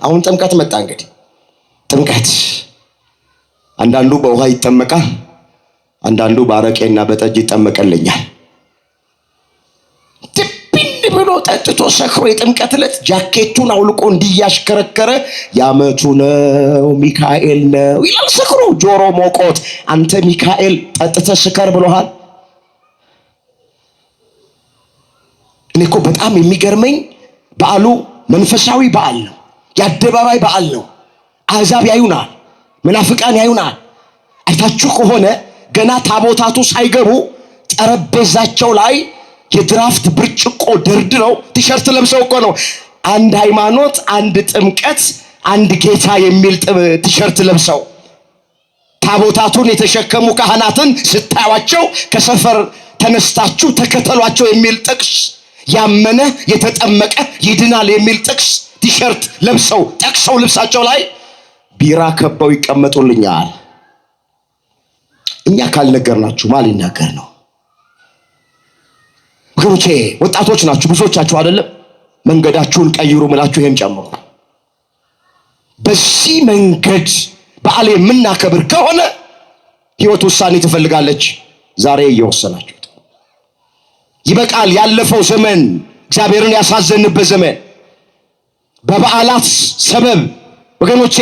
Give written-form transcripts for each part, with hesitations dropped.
አሁን ጥምቀት መጣ። እንግዲህ ጥምቀት አንዳንዱ በውሃ ይጠመቃል፣ አንዳንዱ በአረቄና በጠጅ ይጠመቀልኛል። ድብን ብሎ ጠጥቶ ሰክሮ የጥምቀት ዕለት ጃኬቱን አውልቆ እንዲያሽከረከረ የዓመቱ ነው ሚካኤል ነው ይላል። ሰክሮ ጆሮ ሞቆት አንተ ሚካኤል ጠጥተህ ስከር ብሎሃል? እኔ እኮ በጣም የሚገርመኝ በዓሉ መንፈሳዊ በዓል ነው፣ የአደባባይ በዓል ነው። አሕዛብ ያዩናል፣ መናፍቃን ያዩናል። አይታችሁ ከሆነ ገና ታቦታቱ ሳይገቡ ጠረጴዛቸው ላይ የድራፍት ብርጭቆ ደርድረው ቲሸርት ለብሰው እኮ ነው አንድ ሃይማኖት፣ አንድ ጥምቀት፣ አንድ ጌታ የሚል ቲሸርት ለብሰው ታቦታቱን የተሸከሙ ካህናትን ስታዩአቸው ከሰፈር ተነስታችሁ ተከተሏቸው የሚል ጥቅስ፣ ያመነ የተጠመቀ ይድናል የሚል ጥቅስ ቲሸርት ለብሰው ጠቅሰው ልብሳቸው ላይ ቢራ ከበው ይቀመጡልኛል። እኛ ካልነገርናችሁ ማን ሊናገር ነው? ወገኖቼ ወጣቶች ናችሁ ብዙዎቻችሁ አይደለም? መንገዳችሁን ቀይሩ ምላችሁ ይሄን ጨምሩ። በዚህ መንገድ በዓል የምናከብር ከሆነ ህይወት ውሳኔ ትፈልጋለች። ዛሬ እየወሰናችሁት ይበቃል። ያለፈው ዘመን እግዚአብሔርን ያሳዘንበት ዘመን በበዓላት ሰበብ ወገኖቼ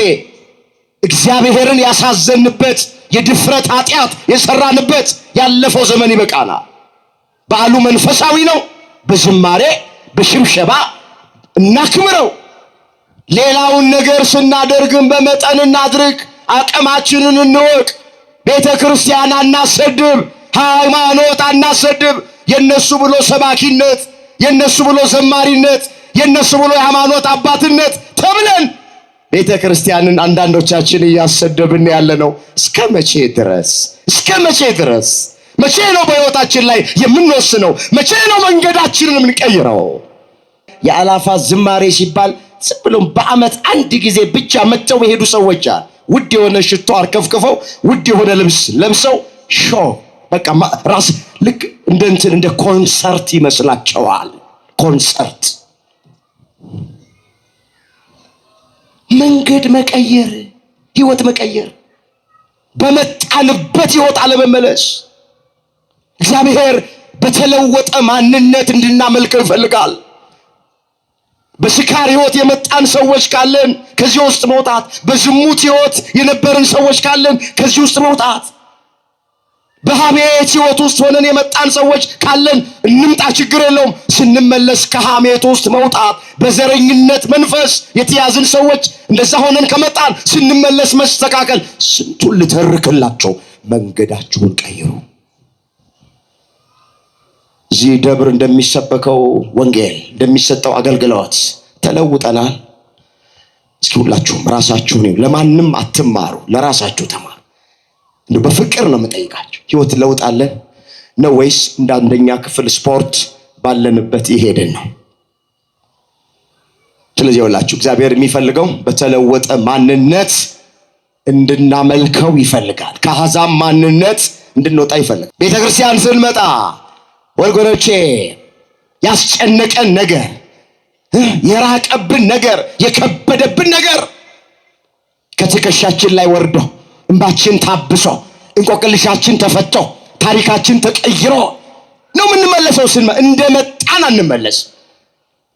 እግዚአብሔርን ያሳዘንበት የድፍረት ኃጢአት የሰራንበት ያለፈው ዘመን ይበቃናል። በዓሉ መንፈሳዊ ነው። በዝማሬ በሽብሸባ እናክብረው። ሌላውን ነገር ስናደርግም በመጠን እናድርግ። አቅማችንን እንወቅ። ቤተ ክርስቲያን አናሰድብ፣ ሃይማኖት አናሰድብ። የነሱ ብሎ ሰባኪነት፣ የነሱ ብሎ ዘማሪነት፣ የነሱ ብሎ የሃይማኖት አባትነት ተብለን ቤተ ክርስቲያንን አንዳንዶቻችን እያሰደብን ያለ ነው። እስከ መቼ ድረስ? እስከ መቼ ድረስ? መቼ ነው በሕይወታችን ላይ የምንወስነው? መቼ ነው መንገዳችንን የምንቀይረው? የአላፋት ዝማሬ ሲባል ዝም ብሎም በዓመት አንድ ጊዜ ብቻ መጥተው የሄዱ ሰዎች አሉ። ውድ የሆነ ሽቶ አርከፍክፈው ውድ የሆነ ልብስ ለብሰው በቃ ራስ ልክ እንደ ኮንሰርት ይመስላቸዋል። ኮንሰርት መንገድ መቀየር፣ ህይወት መቀየር፣ በመጣንበት ህይወት አለመመለስ። እግዚአብሔር በተለወጠ ማንነት እንድናመልከው ይፈልጋል። በስካር ህይወት የመጣን ሰዎች ካለን ከዚህ ውስጥ መውጣት፣ በዝሙት ህይወት የነበርን ሰዎች ካለን ከዚህ ውስጥ መውጣት፣ በሐሜት ህይወት ውስጥ ሆነን የመጣን ሰዎች ካለን እንምጣ፣ ችግር የለውም። ስንመለስ ከሐሜት ውስጥ መውጣት፣ በዘረኝነት መንፈስ የተያዝን ሰዎች እንደዛ ሆነን ከመጣን ስንመለስ መስተካከል። ስንቱን ልተርክላቸው። መንገዳችሁን ቀይሩ። እዚህ ደብር እንደሚሰበከው ወንጌል እንደሚሰጠው አገልግሎት ተለውጠናል። እስኪ ሁላችሁም ራሳችሁን ለማንም አትማሩ፣ ለራሳችሁ ተማሩ። በፍቅር ነው የምጠይቃችሁ። ህይወት ለውጣለን ነው ወይስ እንደ አንደኛ ክፍል ስፖርት ባለንበት ይሄድን ነው? ስለዚህ ሁላችሁ እግዚአብሔር የሚፈልገው በተለወጠ ማንነት እንድናመልከው ይፈልጋል። ከአሕዛብ ማንነት እንድንወጣ ይፈልጋል። ቤተክርስቲያን ስንመጣ ወገኖቼ ያስጨነቀን ነገር፣ የራቀብን ነገር፣ የከበደብን ነገር ከትከሻችን ላይ ወርዶ እንባችን ታብሶ እንቆቅልሻችን ተፈቶ ታሪካችን ተቀይሮ ነው የምንመለሰው። እንደመጣን አንመለስ።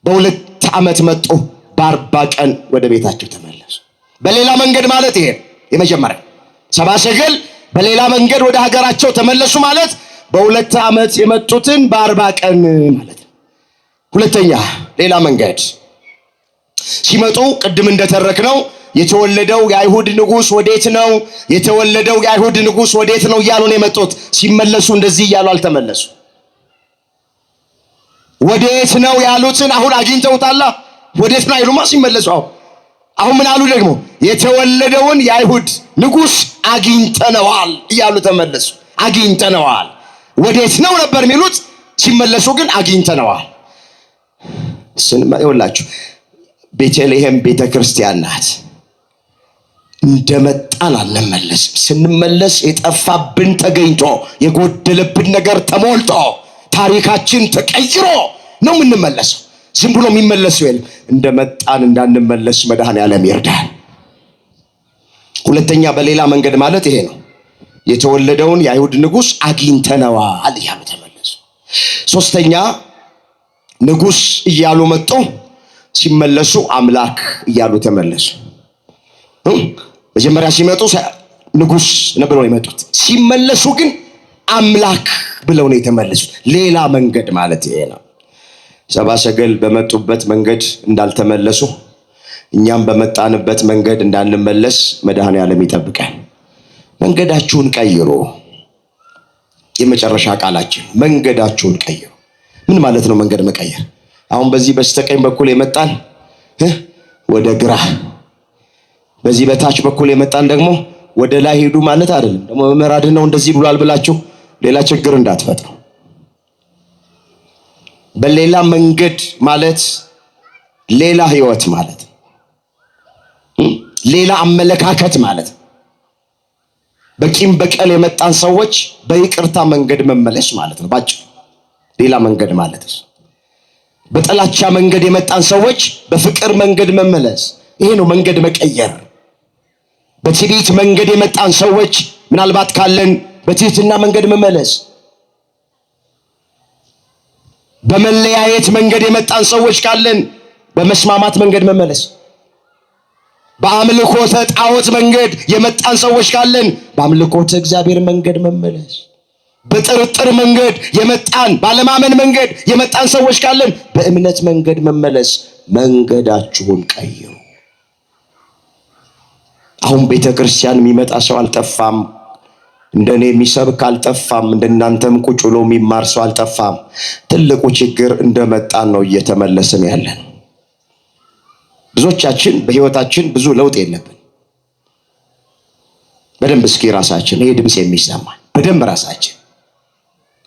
በ2 ዓመት መጡ፣ በ40 ቀን ወደ ቤታቸው ተመለሱ። በሌላ መንገድ ማለት ይሄ የመጀመሪያ 70 ሰገል በሌላ መንገድ ወደ ሀገራቸው ተመለሱ ማለት በ2 ዓመት የመጡትን በ40 ቀን ማለት ነው። ሁለተኛ ሌላ መንገድ ሲመጡ ቅድም እንደተረክነው የተወለደው የአይሁድ ንጉስ ወዴት ነው? የተወለደው የአይሁድ ንጉስ ወዴት ነው እያሉ ነው የመጡት። ሲመለሱ እንደዚህ እያሉ አልተመለሱ። ወዴት ነው ያሉትን አሁን አግኝተውታል። ወዴት ነው አይሉማ ሲመለሱ። አሁን ምን አሉ ደግሞ? የተወለደውን የአይሁድ ንጉስ አግኝተነዋል እያሉ ተመለሱ። አግኝተነዋል። ወዴት ነው ነበር የሚሉት፣ ሲመለሱ ግን አግኝተነዋል። ይኸውላችሁ ቤተልሔም ቤተክርስቲያን ናት። እንደመጣን አንመለስም። ስንመለስ የጠፋብን ተገኝቶ የጎደለብን ነገር ተሞልቶ ታሪካችን ተቀይሮ ነው የምንመለሰው። ዝም ብሎ የሚመለስ የለም። እንደመጣን እንዳንመለስ መድኃኔዓለም ይርዳል። ሁለተኛ በሌላ መንገድ ማለት ይሄ ነው። የተወለደውን የአይሁድ ንጉሥ አግኝተነዋል እያሉ ተመለሱ። ሶስተኛ ንጉሥ እያሉ መጡ፣ ሲመለሱ አምላክ እያሉ ተመለሱ። መጀመሪያ ሲመጡ ንጉሥ ብለው ነው የመጡት፣ ሲመለሱ ግን አምላክ ብለው ነው የተመለሱት። ሌላ መንገድ ማለት ይሄ ነው። ሰብአ ሰገል በመጡበት መንገድ እንዳልተመለሱ እኛም በመጣንበት መንገድ እንዳንመለስ መድኃኔዓለም ይጠብቀን። መንገዳችሁን ቀይሩ። የመጨረሻ ቃላችን መንገዳችሁን ቀይሩ። ምን ማለት ነው መንገድ መቀየር? አሁን በዚህ በስተቀኝ በኩል የመጣን ወደ ግራ፣ በዚህ በታች በኩል የመጣን ደግሞ ወደ ላይ ሄዱ ማለት አይደለም። ደግሞ መምህር ነው እንደዚህ ብሏል ብላችሁ ሌላ ችግር እንዳትፈጥሩ። በሌላ መንገድ ማለት ሌላ ህይወት ማለት ሌላ አመለካከት ማለት በቂም በቀል የመጣን ሰዎች በይቅርታ መንገድ መመለስ ማለት ነው ባጭሩ። ሌላ መንገድ ማለት በጥላቻ መንገድ የመጣን ሰዎች በፍቅር መንገድ መመለስ፣ ይሄ ነው መንገድ መቀየር። በትዕቢት መንገድ የመጣን ሰዎች ምናልባት ካለን በትህትና መንገድ መመለስ፣ በመለያየት መንገድ የመጣን ሰዎች ካለን በመስማማት መንገድ መመለስ፣ በአምልኮተ ጣዖት መንገድ የመጣን ሰዎች ካለን በአምልኮተ እግዚአብሔር መንገድ መመለስ፣ በጥርጥር መንገድ የመጣን ባለማመን መንገድ የመጣን ሰዎች ካለን በእምነት መንገድ መመለስ። መንገዳችሁን ቀይሩ። አሁን ቤተክርስቲያን የሚመጣ ሰው አልጠፋም። እንደኔ የሚሰብክ አልጠፋም። እንደናንተም ቁጭ ብሎ የሚማር ሰው አልጠፋም። ትልቁ ችግር እንደመጣን ነው እየተመለስን ያለን። ብዙዎቻችን በህይወታችን ብዙ ለውጥ የለብን። በደንብ እስኪ ራሳችን ይሄ ድምጽ የሚሰማ በደንብ ራሳችን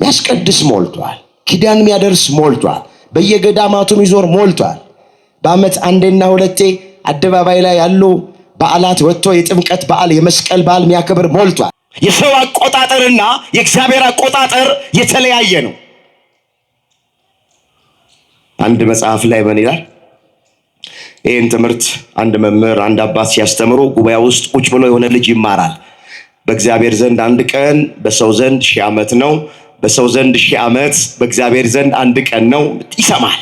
ያስቀድስ ሞልቷል። ኪዳን የሚያደርስ ሞልቷል። በየገዳማቱ የሚዞር ሞልቷል። በአመት አንዴና ሁለቴ አደባባይ ላይ ያሉ በዓላት ወጥቶ የጥምቀት በዓል የመስቀል በዓል የሚያከብር ሞልቷል። የሰው አቆጣጠርና የእግዚአብሔር አቆጣጠር የተለያየ ነው። አንድ መጽሐፍ ላይ ምን ይላል? ይህን ትምህርት አንድ መምህር አንድ አባት ሲያስተምሩ ጉባኤ ውስጥ ቁጭ ብሎ የሆነ ልጅ ይማራል። በእግዚአብሔር ዘንድ አንድ ቀን በሰው ዘንድ 1000 ዓመት ነው፣ በሰው ዘንድ 1000 ዓመት በእግዚአብሔር ዘንድ አንድ ቀን ነው ይሰማል።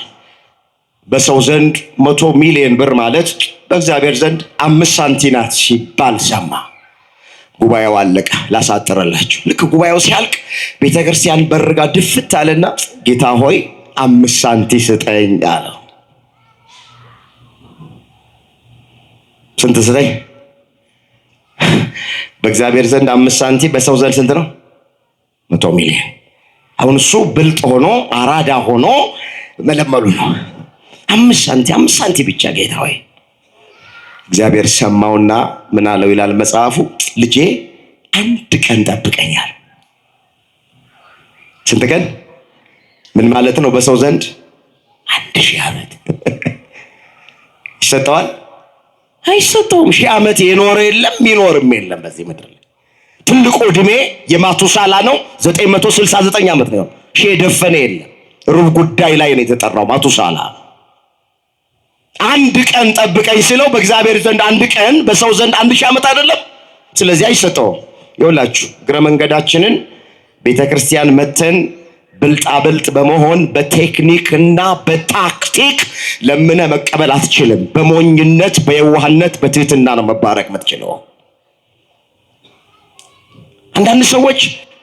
በሰው ዘንድ 100 ሚሊዮን ብር ማለት በእግዚአብሔር ዘንድ 5 ሳንቲም ናት ሲባል ሰማ። ጉባኤው አለቀ። ላሳጥረላችሁ። ልክ ጉባኤው ሲያልቅ ቤተክርስቲያን በርጋ ድፍት አለና ጌታ ሆይ 5 ሳንቲም ስጠኝ አለው። ስንት ስጠኝ? በእግዚአብሔር ዘንድ 5 ሳንቲም፣ በሰው ዘንድ ስንት ነው? 100 ሚሊዮን። አሁን እሱ ብልጥ ሆኖ አራዳ ሆኖ መለመሉ ነው። 5 ሳንቲም ብቻ ጌታ ሆይ። እግዚአብሔር ሰማውና ምን አለው ይላል መጽሐፉ? ልጄ 1 ቀን ጠብቀኛል። ስንት ቀን? ምን ማለት ነው? በሰው ዘንድ 1000 ዓመት ይሰጠዋል? አይሰጠውም። 1000 ዓመት የኖረ የለም የሚኖርም የለም በዚህ ምድር ላይ። ትልቁ ዕድሜ የማቱሳላ ነው፣ 969 ዓመት ነው። ሺህ የደፈነ የለም። ሩብ ጉዳይ ላይ ነው የተጠራው ማቱሳላ። 1 ቀን ጠብቀኝ ሲለው በእግዚአብሔር ዘንድ 1 ቀን በሰው ዘንድ 1000 ዓመት አይደለም። ስለዚህ አይሰጠውም። ይኸውላችሁ እግረ መንገዳችንን ቤተክርስቲያን መተን ብልጣብልጥ በመሆን በቴክኒክና በታክቲክ ለምነ መቀበል አትችልም። በሞኝነት በየዋህነት በትህትና ነው መባረክ የምትችለው። አንዳንድ ሰዎች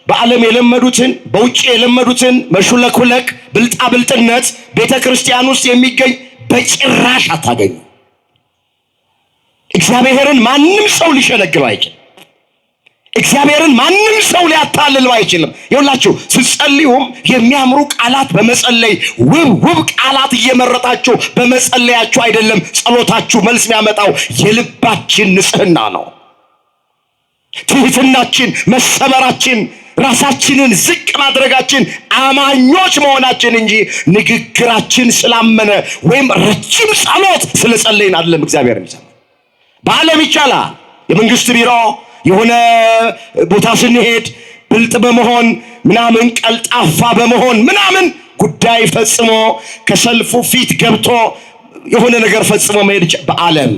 በዓለም የለመዱትን በውጭ የለመዱትን መሹለኩለክ ብልጣብልጥነት ቤተክርስቲያን ውስጥ የሚገኝ በጭራሽ አታገኙ። እግዚአብሔርን ማንም ሰው ሊሸነግለው አይችልም። እግዚአብሔርን ማንም ሰው ሊያታልለው አይችልም። ይኸውላችሁ ስትጸልዩም የሚያምሩ ቃላት በመጸለይ ውብ ቃላት እየመረጣችሁ በመጸለያችሁ አይደለም ጸሎታችሁ መልስ የሚያመጣው፣ የልባችን ንጽህና ነው። ትህትናችን፣ መሰበራችን፣ ራሳችንን ዝቅ ማድረጋችን አማኞች መሆናችን እንጂ ንግግራችን ስላመነ ወይም ረጅም ጸሎት ስለጸለይን አይደለም እግዚአብሔር የሚሰማ። በዓለም ይቻላል። የመንግስት ቢሮ የሆነ ቦታ ስንሄድ ብልጥ በመሆን ምናምን ቀልጣፋ በመሆን ምናምን ጉዳይ ፈጽሞ ከሰልፉ ፊት ገብቶ የሆነ ነገር ፈጽሞ መሄድ በዓለም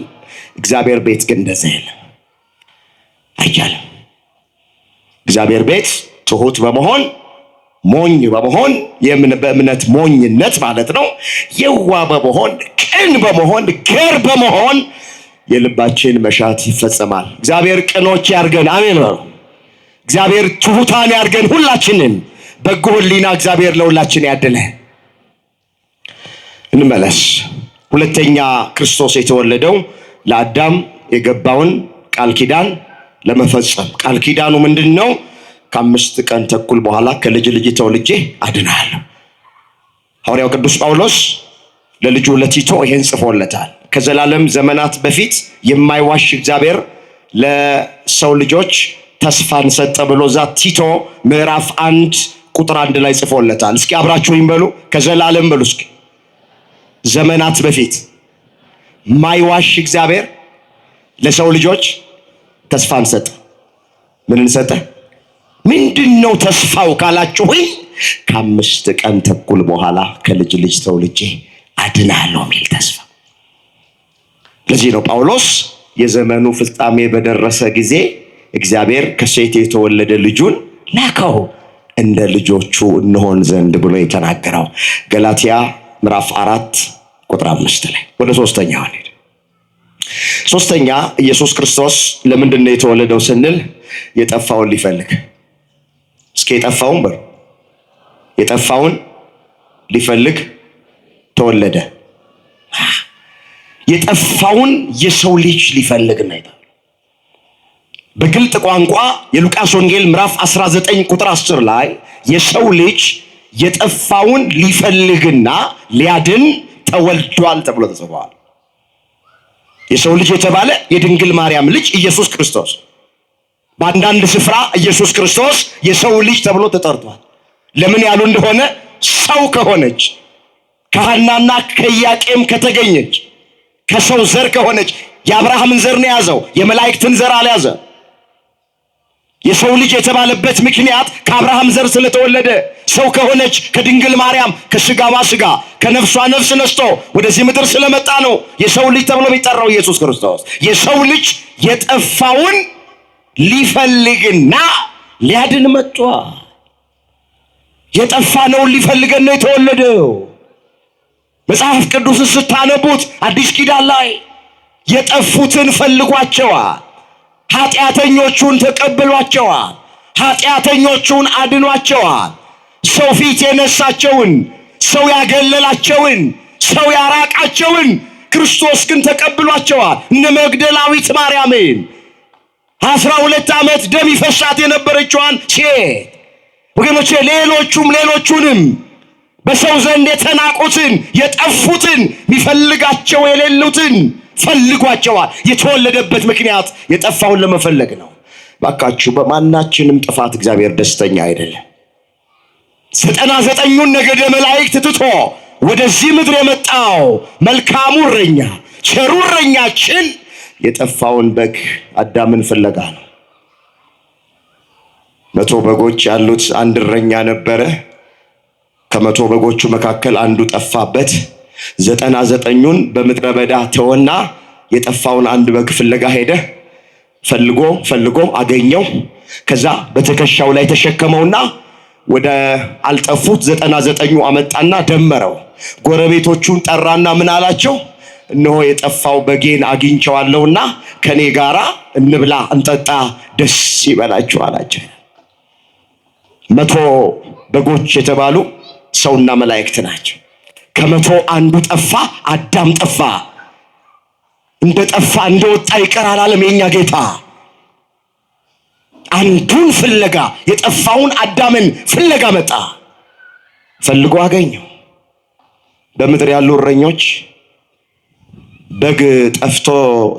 እግዚአብሔር ቤት ግን እንደዛ የለም፣ አይቻልም። እግዚአብሔር ቤት ትሁት በመሆን ሞኝ በመሆን በእምነት ሞኝነት ማለት ነው፣ የዋ በመሆን ቅን በመሆን ገር በመሆን የልባችን መሻት ይፈጸማል። እግዚአብሔር ቅኖች ያርገን፣ አሜን በሉ። እግዚአብሔር ትሁታን ያርገን ሁላችንን። በጎ ሕሊና እግዚአብሔር ለሁላችን ያድለን። እንመለስ። ሁለተኛ ክርስቶስ የተወለደው ለአዳም የገባውን ቃል ኪዳን ለመፈጸም። ቃል ኪዳኑ ምንድነው? ከ5 ቀን ተኩል በኋላ ከልጅ ልጅ ተወልጄ አድናለሁ። ሐዋርያው ቅዱስ ጳውሎስ ለልጁ ለቲቶ ይሄን ጽፎለታል። ከዘላለም ዘመናት በፊት የማይዋሽ እግዚአብሔር ለሰው ልጆች ተስፋን ሰጠ ብሎ ዛ ቲቶ ምዕራፍ 1 ቁጥር 1 ላይ ጽፎለታል። እስኪ አብራችሁኝ በሉ። ከዘላለም በሉ እስኪ። ዘመናት በፊት ማይዋሽ እግዚአብሔር ለሰው ልጆች ተስፋን ሰጠ። ምንን ሰጠ? ምንድነው ተስፋው ካላችሁኝ፣ ከ5 ቀን ተኩል በኋላ ከልጅ ልጅ ተወልጄ አድናለሁ የሚል ተስፋ። ለዚህ ነው ጳውሎስ የዘመኑ ፍጻሜ በደረሰ ጊዜ እግዚአብሔር ከሴት የተወለደ ልጁን ላከው እንደ ልጆቹ እንሆን ዘንድ ብሎ የተናገረው ገላትያ ምዕራፍ 4 ቁጥር 5 ላይ። ወደ ሶስተኛው እንሂድ። ሶስተኛ ኢየሱስ ክርስቶስ ለምንድን ነው የተወለደው ስንል የጠፋውን ሊፈልግ። እስኪ የጠፋውን በሉ። የጠፋውን ሊፈልግ ተወለደ። የጠፋውን የሰው ልጅ ሊፈልግ ነው። በግልጥ ቋንቋ የሉቃስ ወንጌል ምዕራፍ 19 ቁጥር 10 ላይ የሰው ልጅ የጠፋውን ሊፈልግና ሊያድን ተወልዷል ተብሎ ተጽፏል። የሰው ልጅ የተባለ የድንግል ማርያም ልጅ ኢየሱስ ክርስቶስ። በአንዳንድ ስፍራ ኢየሱስ ክርስቶስ የሰው ልጅ ተብሎ ተጠርቷል። ለምን ያሉ እንደሆነ ሰው ከሆነች ከሐናና ከኢያቄም ከተገኘች ከሰው ዘር ከሆነች የአብርሃምን ዘር ነው የያዘው፣ የመላእክትን ዘር አልያዘ። የሰው ልጅ የተባለበት ምክንያት ከአብርሃም ዘር ስለተወለደ፣ ሰው ከሆነች ከድንግል ማርያም ከስጋዋ ስጋ ከነፍሷ ነፍስ ነስቶ ወደዚህ ምድር ስለመጣ ነው የሰው ልጅ ተብሎ የሚጠራው ኢየሱስ ክርስቶስ። የሰው ልጅ የጠፋውን ሊፈልግና ሊያድን መጥቷል። የጠፋነውን ሊፈልገን ነው የተወለደው። መጽሐፍ ቅዱስን ስታነቡት አዲስ ኪዳን ላይ የጠፉትን ፈልጓቸዋል፣ ኃጢአተኞቹን ተቀብሏቸዋል፣ ኃጢአተኞቹን አድኗቸዋል። ሰው ፊት የነሳቸውን፣ ሰው ያገለላቸውን፣ ሰው ያራቃቸውን ክርስቶስ ግን ተቀብሏቸዋል። እነ መግደላዊት ማርያምን 12 ዓመት ደም ይፈሳት የነበረችዋን ሴት ወገኖቼ፣ ሌሎቹንም በሰው ዘንድ የተናቁትን የጠፉትን የሚፈልጋቸው የሌሉትን ፈልጓቸዋል። የተወለደበት ምክንያት የጠፋውን ለመፈለግ ነው። ባካችሁ በማናችንም ጥፋት እግዚአብሔር ደስተኛ አይደለም። 99ኙን ነገደ መላእክት ትቶ ወደዚህ ምድር የመጣው መልካሙ እረኛ ቸሩ እረኛችን የጠፋውን በግ አዳምን ፍለጋ ነው። 100 በጎች ያሉት አንድ እረኛ ነበረ። ከ100 በጎቹ መካከል አንዱ ጠፋበት። 99ኙን በምድረ በዳ ተወና የጠፋውን አንድ በግ ፍለጋ ሄደ። ፈልጎ አገኘው። ከዛ በትከሻው ላይ ተሸከመውና ወደ አልጠፉት 99ኙ አመጣና ደመረው። ጎረቤቶቹን ጠራና ምን አላቸው? እነሆ የጠፋው በጌን አግኝቼዋለሁና ከኔ ጋራ እንብላ እንጠጣ ደስ ይበላችሁ አላቸው። 100 በጎች የተባሉ ሰውና መላእክት ናቸው። ከ100 አንዱ ጠፋ፣ አዳም ጠፋ። እንደ ጠፋ እንደወጣ ይቀር አላለም የኛ ጌታ። አንዱን ፍለጋ የጠፋውን አዳምን ፍለጋ መጣ። ፈልጎ አገኘው። በምድር ያሉ እረኞች በግ ጠፍቶ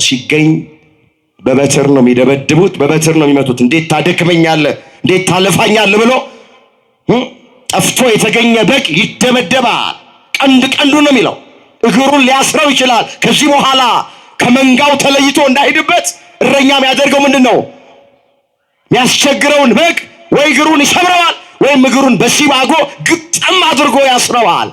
ሲገኝ በበትር ነው የሚደበድቡት፣ በበትር ነው የሚመቱት። እንዴት ታደክመኛለህ፣ እንዴት ታለፋኛለህ ብሎ ጠፍቶ የተገኘ በግ ይደበደባል። ቀንዱ ነው የሚለው። እግሩን ሊያስረው ይችላል። ከዚህ በኋላ ከመንጋው ተለይቶ እንዳይሄድበት እረኛ የሚያደርገው ምንድነው? የሚያስቸግረውን በግ ወይ እግሩን ይሰብረዋል ወይም እግሩን በሲባጎ ግጥ ግጥም አድርጎ ያስረዋል።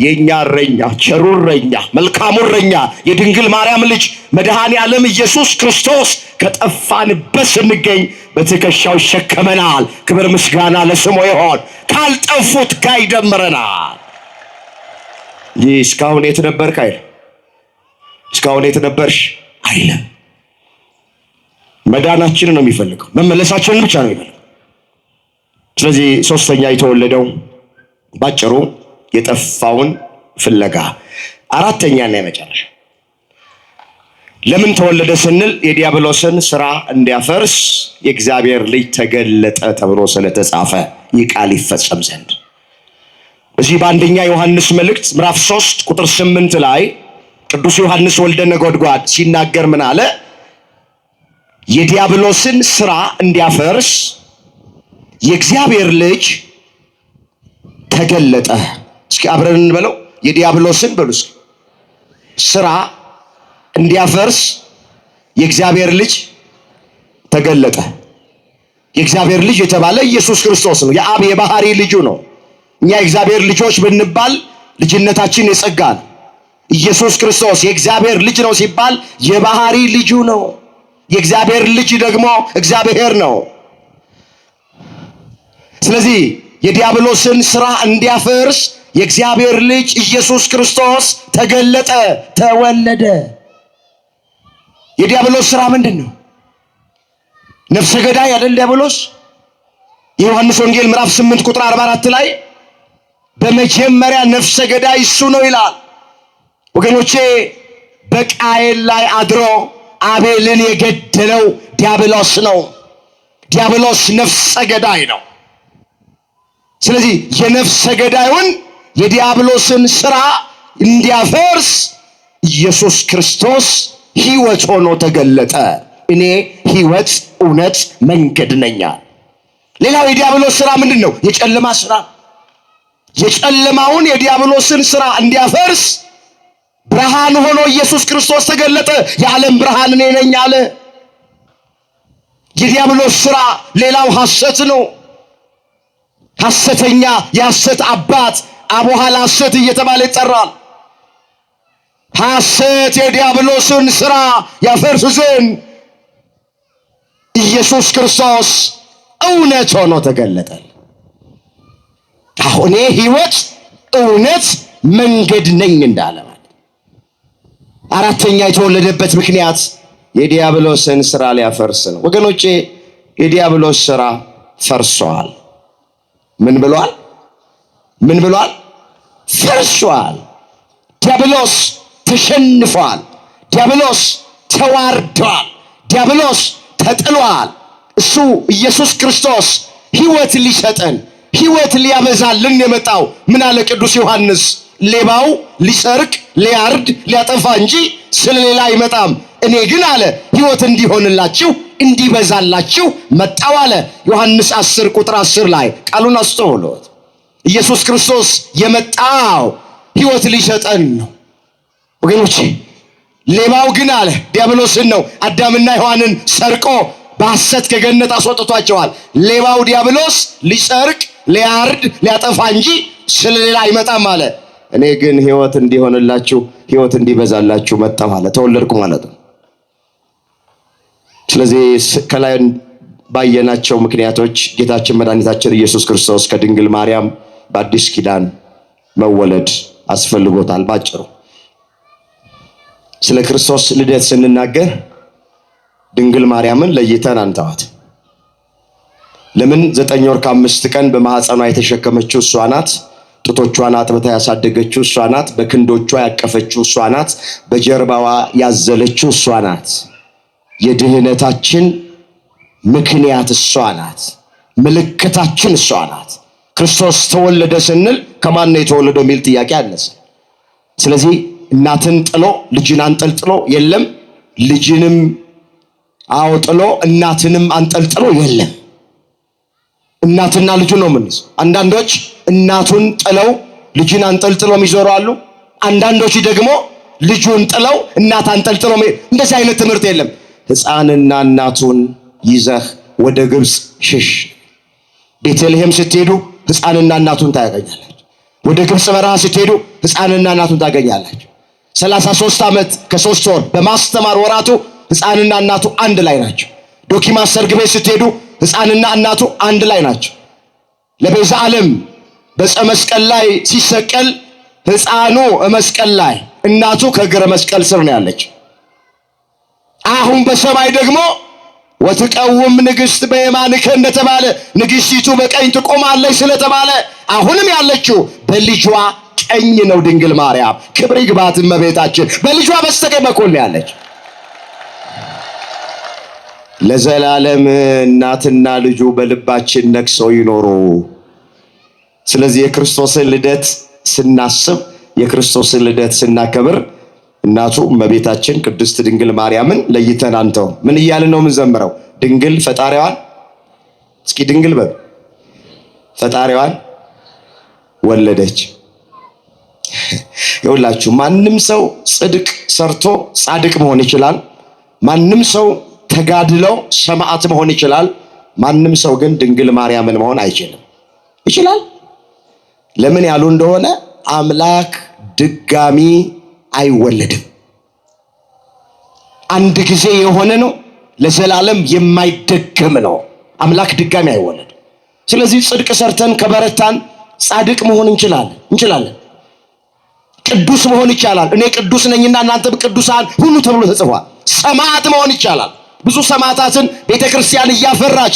የኛ እረኛ፣ ቸሩ እረኛ፣ መልካሙ እረኛ የድንግል ማርያም ልጅ መድኃኔ ዓለም ኢየሱስ ክርስቶስ ከጠፋንበት ስንገኝ በትከሻው ይሸከመናል። ክብር ምስጋና ለስሙ ይሆን። ካልጠፉት ጋር ይደምረናል። ይህ እስካሁን የት ነበርክ አይልም። እስካሁን የት ነበርሽ አይልም። መዳናችንን ነው የሚፈልገው፣ መመለሳችንን ብቻ ነው የሚፈልገው። ስለዚህ ሶስተኛ የተወለደው ባጭሩ የጠፋውን ፍለጋ። አራተኛና የመጨረሻ ለምን ተወለደ ስንል የዲያብሎስን ስራ እንዲያፈርስ የእግዚአብሔር ልጅ ተገለጠ ተብሎ ስለተጻፈ ይህ ቃል ይፈጸም ዘንድ። እዚህ በአንደኛ ዮሐንስ መልእክት ምዕራፍ 3 ቁጥር 8 ላይ ቅዱስ ዮሐንስ ወልደ ነጎድጓድ ሲናገር ምን አለ? የዲያብሎስን ስራ እንዲያፈርስ የእግዚአብሔር ልጅ ተገለጠ። እስኪ አብረን እንበለው። የዲያብሎስን በሉስ ስራ እንዲያፈርስ የእግዚአብሔር ልጅ ተገለጠ። የእግዚአብሔር ልጅ የተባለ ኢየሱስ ክርስቶስ ነው። የአብ የባህሪ ልጁ ነው። እኛ የእግዚአብሔር ልጆች ብንባል ልጅነታችን የጸጋ ነው። ኢየሱስ ክርስቶስ የእግዚአብሔር ልጅ ነው ሲባል የባህሪ ልጁ ነው። የእግዚአብሔር ልጅ ደግሞ እግዚአብሔር ነው። ስለዚህ የዲያብሎስን ስራ እንዲያፈርስ የእግዚአብሔር ልጅ ኢየሱስ ክርስቶስ ተገለጠ፣ ተወለደ። የዲያብሎስ ስራ ምንድን ነው? ነፍሰ ገዳይ አይደል ዲያብሎስ? የዮሐንስ ወንጌል ምዕራፍ 8 ቁጥር 44 ላይ በመጀመሪያ ነፍሰ ገዳይ እሱ ነው ይላል። ወገኖቼ በቃየል ላይ አድሮ አቤልን የገደለው ዲያብሎስ ነው። ዲያብሎስ ነፍሰ ገዳይ ነው። ስለዚህ የነፍሰ ገዳዩን የዲያብሎስን ስራ እንዲያፈርስ ኢየሱስ ክርስቶስ ሕይወት ሆኖ ተገለጠ። እኔ ሕይወት፣ እውነት፣ መንገድ ነኝ። ሌላው የዲያብሎስ ስራ ምንድን ነው? የጨለማ ስራ። የጨለማውን የዲያብሎስን ስራ እንዲያፈርስ ብርሃን ሆኖ ኢየሱስ ክርስቶስ ተገለጠ። የዓለም ብርሃን እኔ ነኝ አለ። የዲያብሎስ ስራ ሌላው ሐሰት ነው። ሐሰተኛ፣ የሐሰት አባት፣ አቡሃ ለሐሰት እየተባለ ይጠራል። ሐሰት የዲያብሎስን ስራ ያፈርስ ዘንድ ኢየሱስ ክርስቶስ እውነት ሆኖ ተገለጠ። አሁን እኔ ሕይወት፣ እውነት፣ መንገድ ነኝ እንዳለ ማለት። አራተኛ የተወለደበት ምክንያት የዲያብሎስን ስራ ሊያፈርስ ነው። ወገኖቼ የዲያብሎስ ስራ ፈርሷል። ምን ብሏል? ምን ብሏል? ፈርሷል። ዲያብሎስ ተሸንፏል። ዲያብሎስ ተዋርዷል። ዲያብሎስ ተጥሏል። እሱ ኢየሱስ ክርስቶስ ሕይወት ሊሰጠን፣ ሕይወት ሊያበዛልን የመጣው ምን አለ ቅዱስ ዮሐንስ? ሌባው ሊሰርቅ፣ ሊያርድ፣ ሊያጠፋ እንጂ ስለሌላ አይመጣም። እኔ ግን አለ ሕይወት እንዲሆንላችሁ እንዲበዛላችሁ መጣው አለ። ዮሐንስ 10 ቁጥር 10 ላይ ቃሉን አስተውሉት። ኢየሱስ ክርስቶስ የመጣው ሕይወት ሊሰጠን ነው። ወገኖቼ ሌባው ግን አለ ዲያብሎስን ነው። አዳምና ሔዋንን ሰርቆ በሐሰት ከገነት አስወጥቷቸዋል። ሌባው ዲያብሎስ ሊሰርቅ፣ ሊያርድ፣ ሊያጠፋ እንጂ ስለሌላ አይመጣም አለ። እኔ ግን ሕይወት እንዲሆንላችሁ፣ ሕይወት እንዲበዛላችሁ መጣሁ አለ። ተወለድኩ ማለት ነው። ስለዚህ ከላይ ባየናቸው ምክንያቶች ጌታችን መድኃኒታችን ኢየሱስ ክርስቶስ ከድንግል ማርያም በአዲስ ኪዳን መወለድ አስፈልጎታል። ባጭሩ ስለ ክርስቶስ ልደት ስንናገር ድንግል ማርያምን ለይተን አንተዋት። ለምን 9 ወር ከ5 ቀን በማህፀኗ የተሸከመችው እሷ ናት። ጡቶቿን አጥብታ ያሳደገችው እሷ ናት። በክንዶቿ ያቀፈችው እሷ ናት። በጀርባዋ ያዘለችው እሷ ናት። የድህነታችን ምክንያት እሷ ናት። ምልክታችን እሷ ናት። ክርስቶስ ተወለደ ስንል ከማን ነው የተወለደው የሚል ጥያቄ አነሳ። ስለዚህ እናትን ጥሎ ልጅን አንጠልጥሎ የለም፣ ልጅንም አውጥሎ እናትንም አንጠልጥሎ የለም። እናትና ልጁ ነው የምንይዘው። አንዳንዶች እናቱን ጥለው ልጅን አንጠልጥሎ የሚዞሩ አሉ። አንዳንዶች ደግሞ ልጁን ጥለው እናት አንጠልጥሎ እንደዚህ አይነት ትምህርት የለም። ሕፃንና እናቱን ይዘህ ወደ ግብፅ ሽሽ። ቤተልሔም ስትሄዱ ሕፃንና እናቱን ታያገኛለች። ወደ ግብፅ በረሃ ስትሄዱ ሕፃንና እናቱን ታገኛላችሁ። 33 ዓመት ከ3 ወር በማስተማር ወራቱ ሕፃንና እናቱ አንድ ላይ ናቸው። ዶኪማስ ሰርግ ቤት ስትሄዱ ሕፃንና እናቱ አንድ ላይ ናቸው። ለቤዛ ዓለም በዕፀ መስቀል ላይ ሲሰቀል ሕፃኑ መስቀል ላይ እናቱ ከእግረ መስቀል ስር ነው ያለች። አሁን በሰማይ ደግሞ ወትቀውም ንግሥት በየማንከ እንደተባለ ንግሥቲቱ በቀኝ ትቆማለች ስለተባለ አሁንም ያለችው በልጇ ቀኝ ነው። ድንግል ማርያም ክብር ይግባት እመቤታችን በልጇ በስተቀኝ በኩል ነው ያለች። ለዘላለም እናትና ልጁ በልባችን ነግሰው ይኖሩ። ስለዚህ የክርስቶስን ልደት ስናስብ፣ የክርስቶስን ልደት ስናከብር እናቱ እመቤታችን ቅድስት ድንግል ማርያምን ለይተን አንተው ምን እያልን ነው የምንዘምረው? ድንግል ፈጣሪዋን እስኪ ድንግል በል ፈጣሪዋን ወለደች። ይኸውላችሁ ማንም ሰው ጽድቅ ሰርቶ ጻድቅ መሆን ይችላል። ማንም ሰው ተጋድለው ሰማዕት መሆን ይችላል። ማንም ሰው ግን ድንግል ማርያምን መሆን አይችልም። ይችላል? ለምን ያሉ እንደሆነ አምላክ ድጋሚ አይወለድም። አንድ ጊዜ የሆነ ነው፣ ለዘላለም የማይደገም ነው። አምላክ ድጋሚ አይወለድም። ስለዚህ ጽድቅ ሰርተን ከበረታን ጻድቅ መሆን እንችላለን። ቅዱስ መሆን ይቻላል። እኔ ቅዱስ ነኝና እናንተም ቅዱሳን ሁኑ ተብሎ ተጽፏል። ሰማዕት መሆን ይቻላል። ብዙ ሰማዕታትን ቤተክርስቲያን እያፈራች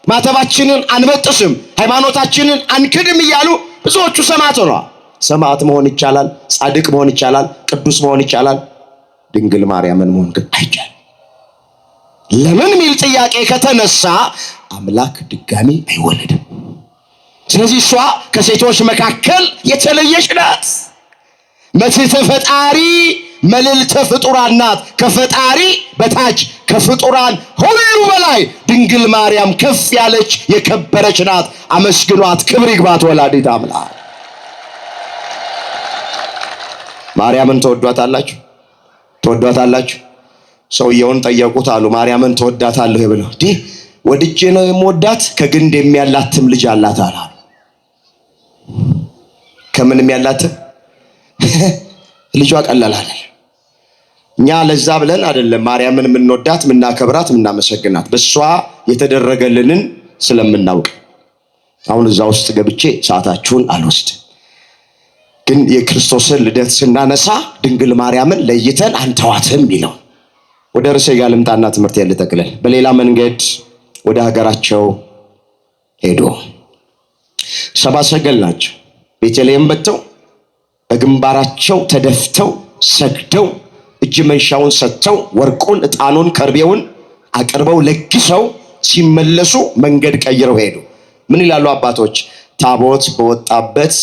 ማተባችንን አንበጥስም፣ ሃይማኖታችንን አንክድም እያሉ ብዙዎቹ ሰማዕት ሆነዋል። ሰማዕት መሆን ይቻላል፣ ጻድቅ መሆን ይቻላል፣ ቅዱስ መሆን ይቻላል። ድንግል ማርያምን መሆን ግን አይቻልም። ለምን ሚል ጥያቄ ከተነሳ አምላክ ድጋሚ አይወለድም። ስለዚህ እሷ ከሴቶች መካከል የተለየች ናት። መትሕተ ፈጣሪ መልዕልተ ፍጡራን ናት። ከፈጣሪ በታች ከፍጡራን ሁሉ በላይ ድንግል ማርያም ከፍ ያለች የከበረች ናት። አመስግኗት። ክብር ይግባት ወላዲተ አምላክ። ማርያምን ተወዷታላችሁ? ተወዷታላችሁ? ሰውየውን ጠየቁት አሉ ማርያምን ተወዳታለህ ብለው። ወድጄ ነው የምወዳት፣ ከግንድ የሚያላትም ልጅ አላት አሉ። ከምን የሚያላትም ልጇ ቀላል አይደል። እኛ ለዛ ብለን አይደለም ማርያምን የምንወዳት፣ የምናከብራት፣ የምናመሰግናት በሷ የተደረገልንን ስለምናውቅ። አሁን እዛ ውስጥ ገብቼ ሰዓታችሁን አልወስድም። ግን የክርስቶስን ልደት ስናነሳ ድንግል ማርያምን ለይተን አንተዋትም ይለው። ወደ ርዕሴ ጋር ልምጣና ትምህርት ያለ ጠቅለል። በሌላ መንገድ ወደ ሀገራቸው ሄዶ ሰብአ ሰገል ናቸው። ቤተልሔም መጥተው በግንባራቸው ተደፍተው ሰግደው እጅ መንሻውን ሰጥተው ወርቁን፣ ዕጣኑን፣ ከርቤውን አቅርበው ለግሰው ሲመለሱ መንገድ ቀይረው ሄዱ። ምን ይላሉ አባቶች? ታቦት በወጣበት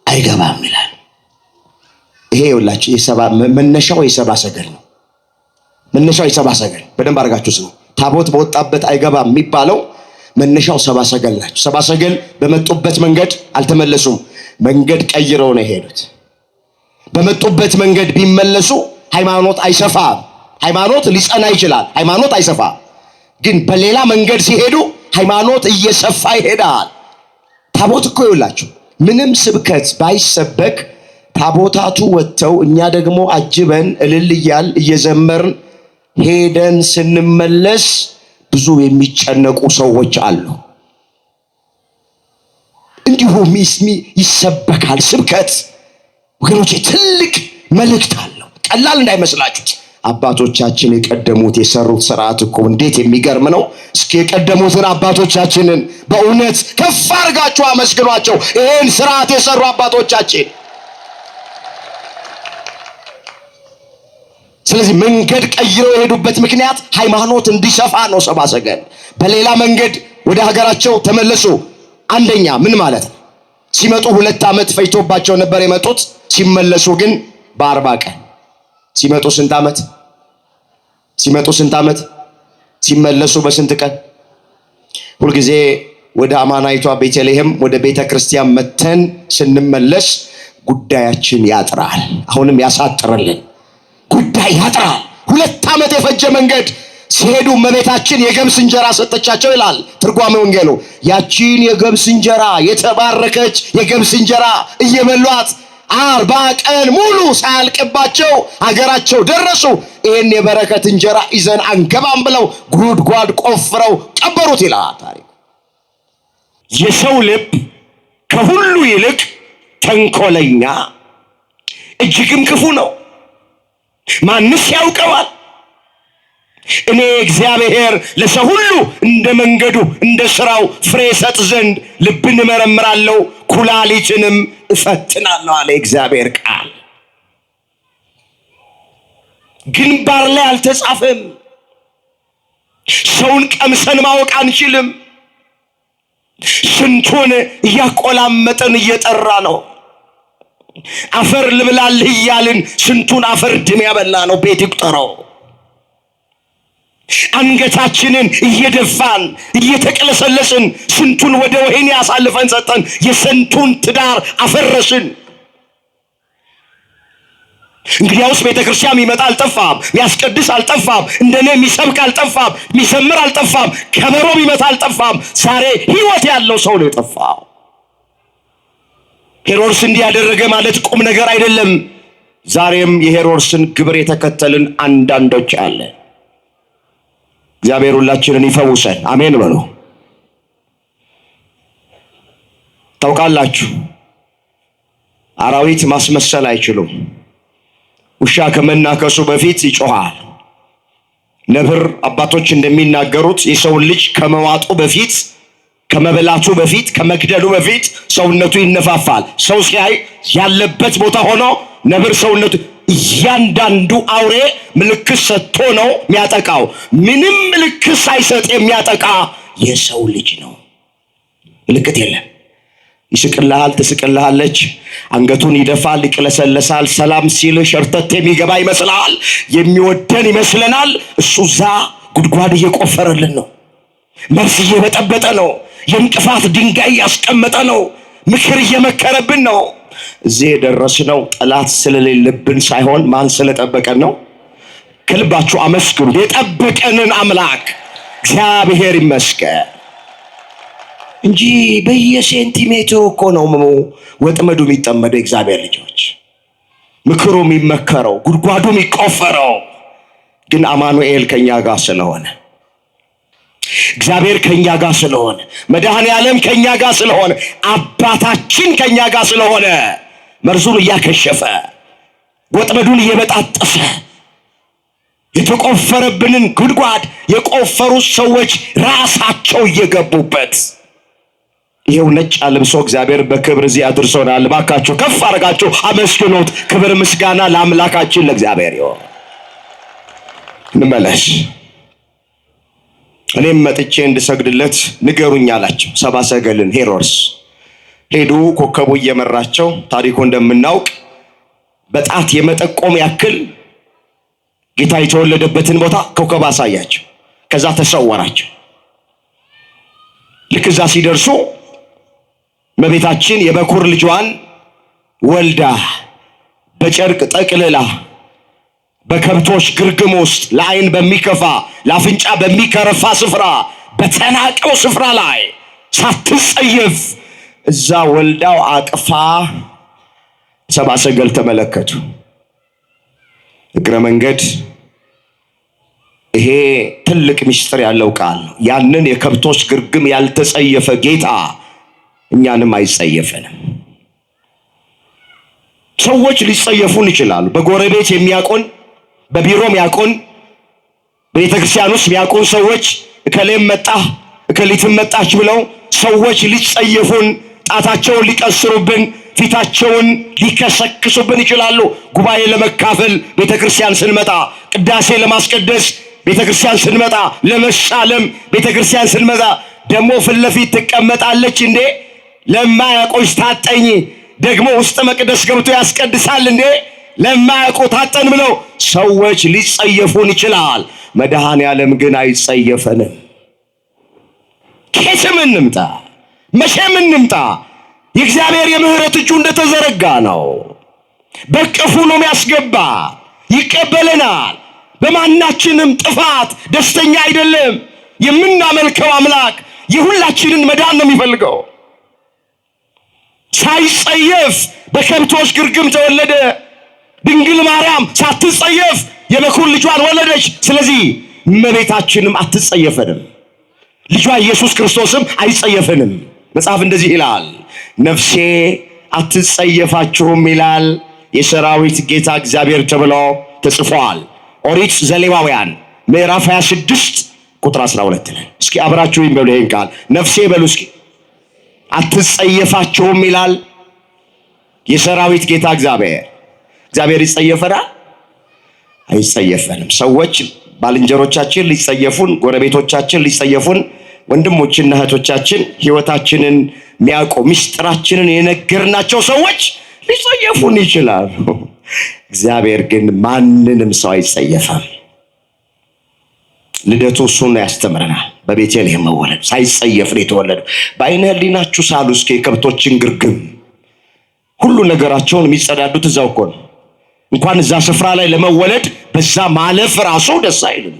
አይገባም ይላል። ይሄ ይኸውላችሁ መነሻው የሰብአ ሰገል ነው። መነሻው የሰብአ ሰገል በደንብ አድርጋችሁ ስሙ። ታቦት በወጣበት አይገባም የሚባለው መነሻው ሰብአ ሰገል ናቸው። ሰብአ ሰገል በመጡበት መንገድ አልተመለሱም። መንገድ ቀይረው ነው የሄዱት። በመጡበት መንገድ ቢመለሱ ሃይማኖት አይሰፋም። ሃይማኖት ሊጸና ይችላል፣ ሃይማኖት አይሰፋም። ግን በሌላ መንገድ ሲሄዱ ሃይማኖት እየሰፋ ይሄዳል። ታቦት እኮ ይውላችሁ ምንም ስብከት ባይሰበክ ታቦታቱ ወጥተው እኛ ደግሞ አጅበን እልል እያል እየዘመርን ሄደን ስንመለስ ብዙ የሚጨነቁ ሰዎች አሉ። እንዲሁ ይሰበካል። ስብከት ወገኖቼ ትልቅ መልእክት አለው። ቀላል እንዳይመስላችሁት። አባቶቻችን የቀደሙት የሰሩት ስርዓት እኮ እንዴት የሚገርም ነው። እስኪ የቀደሙትን አባቶቻችንን በእውነት ከፍ አድርጋችሁ አመስግኗቸው። ይህን ስርዓት የሰሩ አባቶቻችን። ስለዚህ መንገድ ቀይረው የሄዱበት ምክንያት ሃይማኖት እንዲሰፋ ነው። ሰብአ ሰገል በሌላ መንገድ ወደ ሀገራቸው ተመለሱ። አንደኛ ምን ማለት ነው? ሲመጡ 2 ዓመት ፈጅቶባቸው ነበር የመጡት። ሲመለሱ ግን በ40 ቀን። ሲመጡ ስንት ዓመት? ሲመለሱ በስንት ቀን? ሁልጊዜ ወደ አማናይቷ ቤተልሔም ወደ ቤተ ክርስቲያን መተን ስንመለስ ጉዳያችን ያጥራል። አሁንም ያሳጥርልን። ጉዳይ ያጥራል። 2 ዓመት የፈጀ መንገድ ሲሄዱ እመቤታችን የገብስ እንጀራ ሰጠቻቸው ይላል ትርጓሜ ወንጌሉ። ያቺን የገብስ እንጀራ የተባረከች የገብስ እንጀራ እየበሏት 40 ቀን ሙሉ ሳያልቅባቸው አገራቸው ደረሱ። ይህን የበረከት እንጀራ ይዘን አንገባም ብለው ጉድጓድ ቆፍረው ቀበሩት ይላል ታሪኩ። የሰው ልብ ከሁሉ ይልቅ ተንኮለኛ እጅግም ክፉ ነው፣ ማንስ ያውቀዋል? እኔ እግዚአብሔር ለሰው ሁሉ እንደ መንገዱ እንደ ሥራው ፍሬ ሰጥ ዘንድ ልብን እመረምራለሁ ኩላሊትንም እፈትናለሁ አለ እግዚአብሔር ቃል። ግንባር ላይ አልተጻፈም። ሰውን ቀምሰን ማወቅ አንችልም። ስንቱን እያቆላመጠን እየጠራ ነው። አፈር ልብላልህ እያልን ስንቱን አፈር ድም ያበላ ነው ቤት ይቁጠረው። አንገታችንን እየደፋን እየተቀለሰለስን ስንቱን ወደ ወህኒ አሳልፈን ሰጠን። የስንቱን ትዳር አፈረስን። እንግዲያውስ ቤተክርስቲያን ይመጣ አልጠፋም፣ ሚያስቀድስ አልጠፋም፣ እንደኔ የሚሰብክ አልጠፋም፣ የሚዘምር አልጠፋም፣ ከበሮ ይመታ አልጠፋም። ዛሬ ህይወት ያለው ሰው ነው የጠፋው። ሄሮድስ እንዲህ ያደረገ ማለት ቁም ነገር አይደለም። ዛሬም የሄሮድስን ግብር የተከተልን አንዳንዶች አለ። እግዚአብሔር ሁላችንን ይፈውሰን፣ አሜን በሉ። ታውቃላችሁ አራዊት ማስመሰል አይችሉም። ውሻ ከመናከሱ በፊት ይጮሃል። ነብር አባቶች እንደሚናገሩት የሰውን ልጅ ከመዋጡ በፊት፣ ከመበላቱ በፊት፣ ከመግደሉ በፊት ሰውነቱ ይነፋፋል። ሰው ሲያይ ያለበት ቦታ ሆኖ ነብር ሰውነቱ እያንዳንዱ አውሬ ምልክት ሰጥቶ ነው የሚያጠቃው። ምንም ምልክት ሳይሰጥ የሚያጠቃ የሰው ልጅ ነው። ምልክት የለም። ይስቅልሃል፣ ትስቅልሃለች። አንገቱን ይደፋል፣ ይቅለሰለሳል። ሰላም ሲል ሸርተት የሚገባ ይመስላል፣ የሚወደን ይመስለናል። እሱ እዛ ጉድጓድ እየቆፈረልን ነው። መርስ እየበጠበጠ ነው። የእንቅፋት ድንጋይ እያስቀመጠ ነው። ምክር እየመከረብን ነው። እዚህ የደረስነው ጠላት ስለሌለብን ሳይሆን ማን ስለጠበቀን ነው? ከልባችሁ አመስግኑ የጠበቀንን አምላክ እግዚአብሔር ይመስገን እንጂ በየሴንቲሜትሩ እኮ ነው ወጥመዱ የሚጠመደው። እግዚአብሔር ልጆች ምክሩ የሚመከረው ጉድጓዱ የሚቆፈረው ግን አማኑኤል ከኛ ጋር ስለሆነ፣ እግዚአብሔር ከኛ ጋር ስለሆነ፣ መድኃኔ ዓለም ከኛ ጋር ስለሆነ፣ አባታችን ከኛ ጋር ስለሆነ መርዙን እያከሸፈ ወጥመዱን እየበጣጠሰ የተቆፈረብንን ጉድጓድ የቆፈሩ ሰዎች ራሳቸው እየገቡበት ይሄው ነጭ አልብሶ እግዚአብሔር በክብር እዚህ አድርሶናል። ባካችሁ ከፍ አድርጋችሁ አመስግኑት። ክብር ምስጋና ለአምላካችን ለእግዚአብሔር ይሁን። እንመለስ። እኔም መጥቼ እንድሰግድለት ንገሩኝ አላቸው። ሰብአ ሰገልን ሄሮድስ ሄዱ። ኮከቡ እየመራቸው ታሪኩ እንደምናውቅ በጣት የመጠቆም ያክል ጌታ የተወለደበትን ቦታ ኮከብ አሳያቸው። ከዛ ተሰወራቸው። ልክ እዛ ሲደርሱ እመቤታችን የበኩር ልጇን ወልዳ በጨርቅ ጠቅልላ በከብቶች ግርግም ውስጥ ለዓይን በሚከፋ ለአፍንጫ በሚከረፋ ስፍራ በተናቀው ስፍራ ላይ ሳትጸየፍ እዛ ወልዳው አቅፋ ሰብአ ሰገል ተመለከቱ። እግረ መንገድ ይሄ ትልቅ ምስጢር ያለው ቃል ነው። ያንን የከብቶች ግርግም ያልተጸየፈ ጌታ እኛንም አይጸየፈንም። ሰዎች ሊጸየፉን ይችላሉ። በጎረቤት የሚያቆን፣ በቢሮም ያቆን፣ በቤተክርስቲያን ውስጥ የሚያቆን ሰዎች እከሌም መጣ እከሊትም መጣች ብለው ሰዎች ሊጸየፉን፣ ጣታቸውን ሊቀስሩብን፣ ፊታቸውን ሊከሰክሱብን ይችላሉ። ጉባኤ ለመካፈል ቤተክርስቲያን ስንመጣ፣ ቅዳሴ ለማስቀደስ ቤተክርስቲያን ስንመጣ፣ ለመሳለም ቤተክርስቲያን ስንመጣ ደግሞ ፊት ለፊት ትቀመጣለች እንዴ? ለማያውቁሽ ታጠኝ ደግሞ ውስጥ መቅደስ ገብቶ ያስቀድሳል እንዴ? ለማያውቁ ታጠን ብለው ሰዎች ሊጸየፉን ይችላል። መድኃኔ ዓለም ግን አይጸየፈንም። ከየትም እንምጣ መቼም እንምጣ የእግዚአብሔር የምህረት እጁ እንደተዘረጋ ነው። በቅፉ ነው የሚያስገባ። ይቀበለናል። በማናችንም ጥፋት ደስተኛ አይደለም። የምናመልከው አምላክ የሁላችንን መዳን ነው የሚፈልገው። ሳይጸየፍ በከብቶች ግርግም ተወለደ። ድንግል ማርያም ሳትጸየፍ የበኩር ልጇን ወለደች። ስለዚህ እመቤታችንም አትጸየፈንም፣ ልጇ ኢየሱስ ክርስቶስም አይጸየፈንም። መጽሐፍ እንደዚህ ይላል፣ ነፍሴ አትጸየፋችሁም ይላል የሰራዊት ጌታ እግዚአብሔር ተብሎ ተጽፏል። ኦሪት ዘሌዋውያን ምዕራፍ 26 ቁጥር 12 ላይ እስኪ አብራችሁ ይበሉ ይሄን ቃል። ነፍሴ በሉ እስኪ አትጸየፋችሁም ይላል የሰራዊት ጌታ እግዚአብሔር። እግዚአብሔር ይጸየፈናል? አይጸየፈንም። ሰዎች ባልንጀሮቻችን ሊጸየፉን፣ ጎረቤቶቻችን ሊጸየፉን፣ ወንድሞችና እህቶቻችን ሕይወታችንን የሚያውቁ ምስጢራችንን የነገርናቸው ሰዎች ሊጸየፉን ይችላሉ። እግዚአብሔር ግን ማንንም ሰው አይጸየፈም። ልደቱ እሱን ያስተምረናል። በቤተልሔም መወለድ ሳይጸየፍ ነው የተወለደው። በዓይነ ሕሊናችሁ ሳሉ እስኪ የከብቶችን ግርግም ሁሉ ነገራቸውን የሚጸዳዱት እዛው እኮ ነው። እንኳን እዛ ስፍራ ላይ ለመወለድ በዛ ማለፍ ራሱ ደስ አይልም።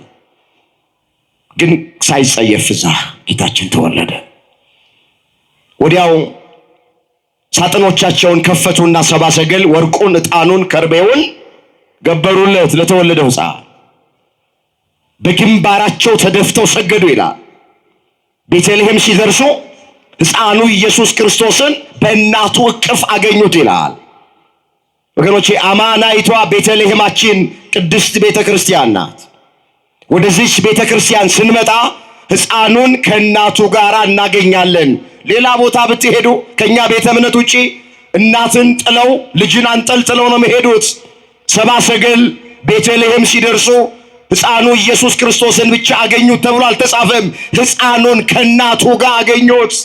ግን ሳይጸየፍ እዛ ጌታችን ተወለደ። ወዲያው ሳጥኖቻቸውን ከፈቱና ሰብአ ሰገል ወርቁን፣ ዕጣኑን፣ ከርቤውን ገበሩለት ለተወለደው ሕፃን። በግንባራቸው ተደፍተው ሰገዱ ይላል። ቤተልሔም ሲደርሱ ሕፃኑ ኢየሱስ ክርስቶስን በእናቱ እቅፍ አገኙት ይላል። ወገኖቼ አማናይቷ ቤተልሔማችን ቅድስት ቤተ ክርስቲያን ናት። ወደዚች ቤተ ክርስቲያን ስንመጣ ሕፃኑን ከእናቱ ጋር እናገኛለን። ሌላ ቦታ ብትሄዱ ከኛ ቤተ እምነት ውጪ እናትን ጥለው ልጅን አንጠልጥለው ነው መሄዱት። ሰብአ ሰገል ቤተልሔም ሲደርሱ ሕፃኑ ኢየሱስ ክርስቶስን ብቻ አገኙት ተብሎ አልተጻፈም። ሕፃኑን ከእናቱ ጋር አገኙት።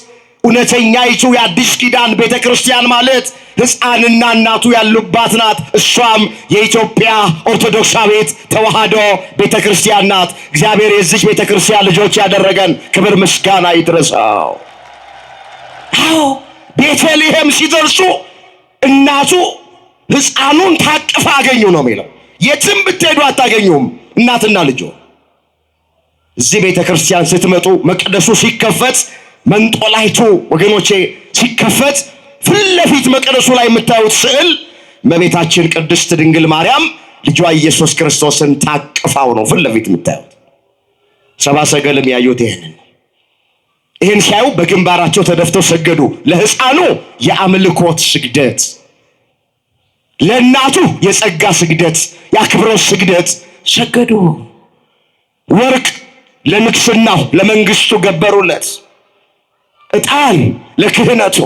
እውነተኛይቱ የአዲስ ኪዳን ቤተ ክርስቲያን ማለት ሕፃንና እናቱ ያሉባት ናት። እሷም የኢትዮጵያ ኦርቶዶክሳዊት ተዋሕዶ ቤተ ክርስቲያን ናት። እግዚአብሔር የዚች ቤተ ክርስቲያን ልጆች ያደረገን ክብር ምስጋና ይድረሰው። አዎ ቤተልሔም ሲደርሱ እናቱ ሕፃኑን ታቅፋ አገኙ ነው የሚለው። የትም ብትሄዱ አታገኙም እናትና ልጅ። እዚህ ቤተ ክርስቲያን ስትመጡ መቅደሱ ሲከፈት መንጦላይቱ ወገኖቼ ሲከፈት ፊት ለፊት መቅደሱ ላይ የምታዩት ስዕል እመቤታችን ቅድስት ድንግል ማርያም ልጇ ኢየሱስ ክርስቶስን ታቅፋው ነው ፊት ለፊት የምታዩት። ሰብአ ሰገልም ያዩት ይህን ሲያዩ በግንባራቸው ተደፍተው ሰገዱ። ለሕፃኑ የአምልኮት ስግደት፣ ለእናቱ የጸጋ ስግደት፣ የአክብሮት ስግደት ሰገዱ። ወርቅ ለንግስናው ለመንግስቱ ገበሩለት፣ ዕጣን ለክህነቱ፣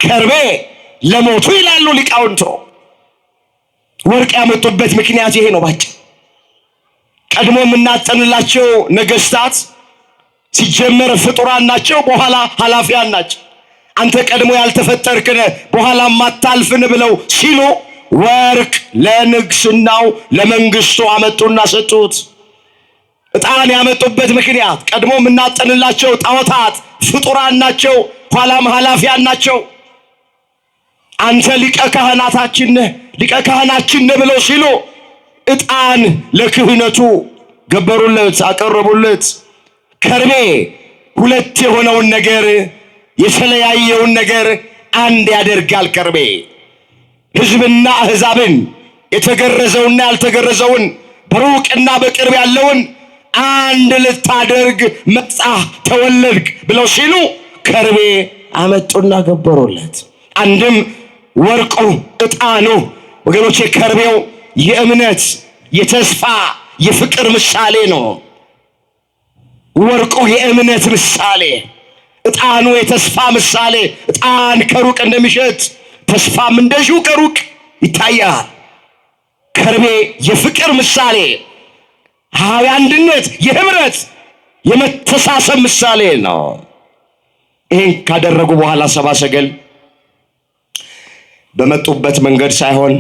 ከርቤ ለሞቱ ይላሉ ሊቃውንቱ። ወርቅ ያመጡበት ምክንያት ይሄ ነው ባጭ። ቀድሞ የምናጠንላቸው ነገስታት ሲጀመር ፍጡራን ናቸው፣ በኋላ ኃላፊያን ናቸው። አንተ ቀድሞ ያልተፈጠርክነ በኋላ ማታልፍን ብለው ሲሉ ወርቅ ለንግስናው ለመንግስቱ አመጡና ሰጡት። ዕጣን ያመጡበት ምክንያት ቀድሞ የምናጠንላቸው ጣዖታት ፍጡራን ናቸው፣ ኋላም ኃላፊያን ናቸው። አንተ ሊቀ ካህናታችን ነህ፣ ሊቀ ካህናችን ነህ ብለው ሲሉ ዕጣን ለክህነቱ ገበሩለት፣ አቀረቡለት። ከርቤ ሁለት የሆነውን ነገር የተለያየውን ነገር አንድ ያደርጋል። ከርቤ ሕዝብና አሕዛብን የተገረዘውና ያልተገረዘውን በሩቅና በቅርብ ያለውን አንድ ልታደርግ መጣ ተወለድክ ብለው ሲሉ ከርቤ አመጡና ገበሩለት። አንድም ወርቁ ዕጣኑ ወገኖቼ ከርቤው የእምነት የተስፋ የፍቅር ምሳሌ ነው። ወርቁ የእምነት ምሳሌ፣ ዕጣኑ የተስፋ ምሳሌ። ዕጣን ከሩቅ እንደሚሸት ተስፋም እንደዚሁ ከሩቅ ይታያል። ከርቤ የፍቅር ምሳሌ፣ የአንድነት፣ የህብረት፣ የመተሳሰብ ምሳሌ ነው። ይህን ካደረጉ በኋላ ሰብአ ሰገል በመጡበት መንገድ ሳይሆን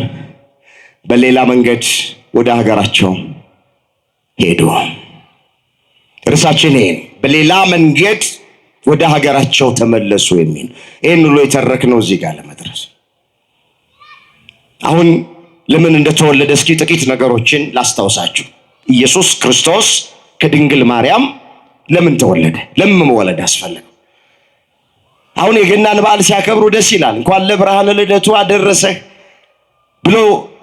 በሌላ መንገድ ወደ ሀገራቸው ሄዱ። ርዕሳችን ይሄን በሌላ መንገድ ወደ ሀገራቸው ተመለሱ የሚል ይህን ሁሉ የተረክነው እዚህ ጋር ለመድረስ። አሁን ለምን እንደተወለደ እስኪ ጥቂት ነገሮችን ላስታውሳችሁ። ኢየሱስ ክርስቶስ ከድንግል ማርያም ለምን ተወለደ? ለምን መወለድ አስፈለገ? አሁን የገናን በዓል ሲያከብሩ ደስ ይላል። እንኳን ለብርሃነ ልደቱ አደረሰህ ብሎ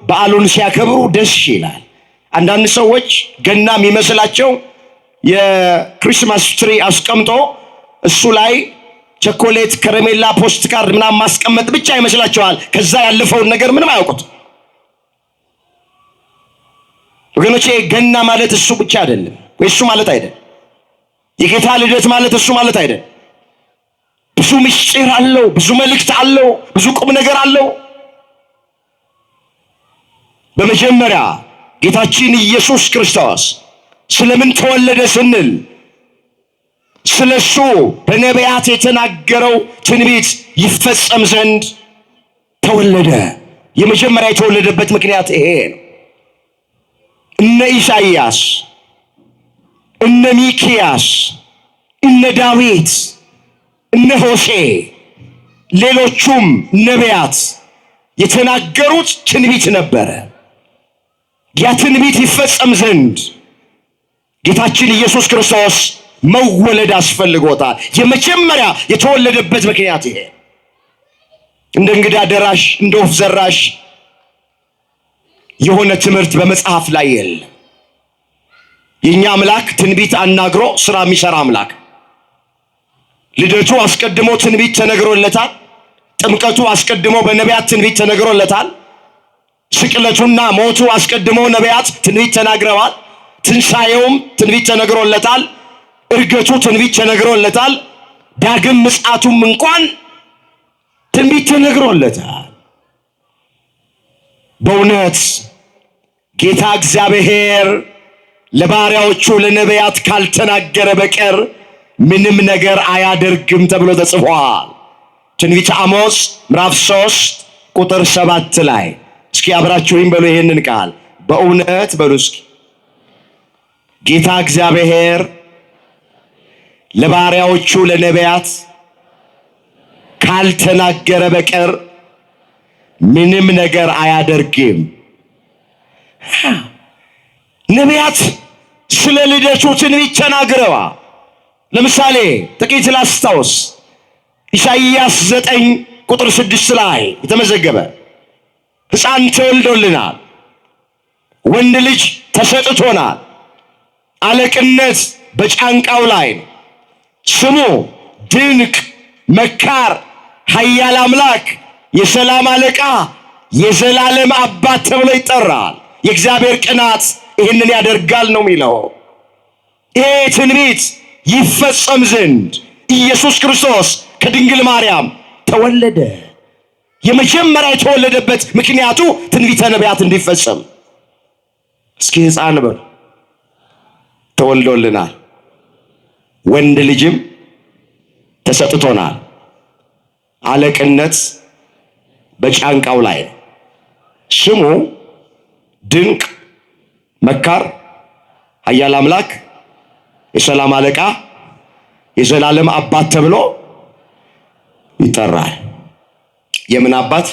በዓሉን ሲያከብሩ ደስ ይላል። አንዳንድ ሰዎች ገና የሚመስላቸው የክሪስማስ ትሪ አስቀምጦ እሱ ላይ ቸኮሌት፣ ከረሜላ፣ ፖስት ካርድ ምናምን ማስቀመጥ ብቻ ይመስላቸዋል። ከዛ ያለፈውን ነገር ምንም አያውቁት። ወገኖቼ ገና ማለት እሱ ብቻ አይደለም፣ ወይ እሱ ማለት አይደለም። የጌታ ልደት ማለት እሱ ማለት አይደለም። ብዙ ምስጢር አለው፣ ብዙ መልእክት አለው፣ ብዙ ቁም ነገር አለው። በመጀመሪያ ጌታችን ኢየሱስ ክርስቶስ ስለምን ተወለደ ስንል ስለሱ በነቢያት የተናገረው ትንቢት ይፈጸም ዘንድ ተወለደ። የመጀመሪያ የተወለደበት ምክንያት ይሄ ነው። እነ ኢሳይያስ፣ እነ ሚክያስ፣ እነ ዳዊት፣ እነ ሆሴ፣ ሌሎቹም ነቢያት የተናገሩት ትንቢት ነበረ። ያ ትንቢት ይፈጸም ዘንድ ጌታችን ኢየሱስ ክርስቶስ መወለድ አስፈልጎታል። የመጀመሪያ የተወለደበት ምክንያት ይሄ። እንደ እንግዳ ደራሽ እንደ ወፍ ዘራሽ የሆነ ትምህርት በመጽሐፍ ላይ የለም። የኛ አምላክ ትንቢት አናግሮ ስራ የሚሰራ አምላክ። ልደቱ አስቀድሞ ትንቢት ተነግሮለታል። ጥምቀቱ አስቀድሞ በነቢያት ትንቢት ተነግሮለታል። ስቅለቱና ሞቱ አስቀድሞ ነቢያት ትንቢት ተናግረዋል። ትንሣኤውም ትንቢት ተነግሮለታል። እርገቱ ትንቢት ተነግሮለታል። ዳግም ምጽአቱም እንኳን ትንቢት ተነግሮለታል። በእውነት ጌታ እግዚአብሔር ለባሪያዎቹ ለነቢያት ካልተናገረ በቀር ምንም ነገር አያደርግም ተብሎ ተጽፏል። ትንቢተ አሞጽ ምዕራፍ 3 ቁጥር 7 ላይ እስኪ አብራችሁኝ በሉ ይሄንን ቃል በእውነት በሉ እስኪ። ጌታ እግዚአብሔር ለባሪያዎቹ ለነቢያት ካልተናገረ በቀር ምንም ነገር አያደርግም። ነቢያት ስለ ልደቱ ትንቢት ተናግረዋል። ለምሳሌ ጥቂት ላስታውስ። ኢሳይያስ 9 ቁጥር 6 ላይ የተመዘገበ ሕፃን ተወልዶልናል፣ ወንድ ልጅ ተሰጥቶናል፣ አለቅነት በጫንቃው ላይ ነው፣ ስሙ ድንቅ መካር፣ ኃያል አምላክ፣ የሰላም አለቃ፣ የዘላለም አባት ተብሎ ይጠራል። የእግዚአብሔር ቅናት ይህንን ያደርጋል ነው የሚለው። ይሄ ትንቢት ይፈጸም ዘንድ ኢየሱስ ክርስቶስ ከድንግል ማርያም ተወለደ። የመጀመሪያ የተወለደበት ምክንያቱ ትንቢተ ነቢያት እንዲፈጸም። እስኪ ሕፃን በሉ ተወልዶልናል፣ ወንድ ልጅም ተሰጥቶናል፣ አለቅነት በጫንቃው ላይ ነው፣ ስሙ ድንቅ መካር፣ ኃያል አምላክ፣ የሰላም አለቃ፣ የዘላለም አባት ተብሎ ይጠራል። የምን አባት?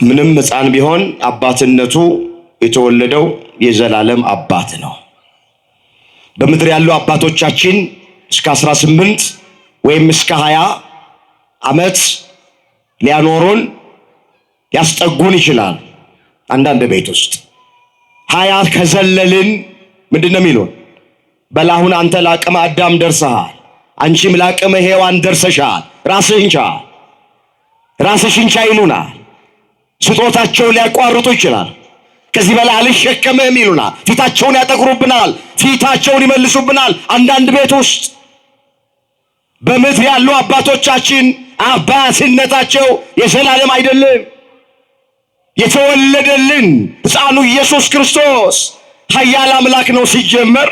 ምንም ሕፃን ቢሆን አባትነቱ የተወለደው የዘላለም አባት ነው። በምድር ያሉ አባቶቻችን እስከ 18 ወይም እስከ 20 ዓመት ሊያኖሩን ሊያስጠጉን ይችላል። አንዳንድ ቤት ውስጥ 20 ከዘለልን ምንድን ነው የሚሉን? በላሁን አንተ ለአቅመ አዳም ደርሰሃል፣ አንቺም ለአቅመ ሔዋን ደርሰሻል፣ ራስህን ቻል፣ ራስሽን ቻይ ይሉናል። ስጦታቸውን ሊያቋርጡ ይችላል። ከዚህ በላይ አልሸከምህም ይሉናል። ፊታቸውን ያጠቁሩብናል፣ ፊታቸውን ይመልሱብናል። አንዳንድ ቤት ውስጥ በምድር ያሉ አባቶቻችን አባትነታቸው የዘላለም አይደለም። የተወለደልን ሕፃኑ ኢየሱስ ክርስቶስ ኃያል አምላክ ነው ሲጀመር፣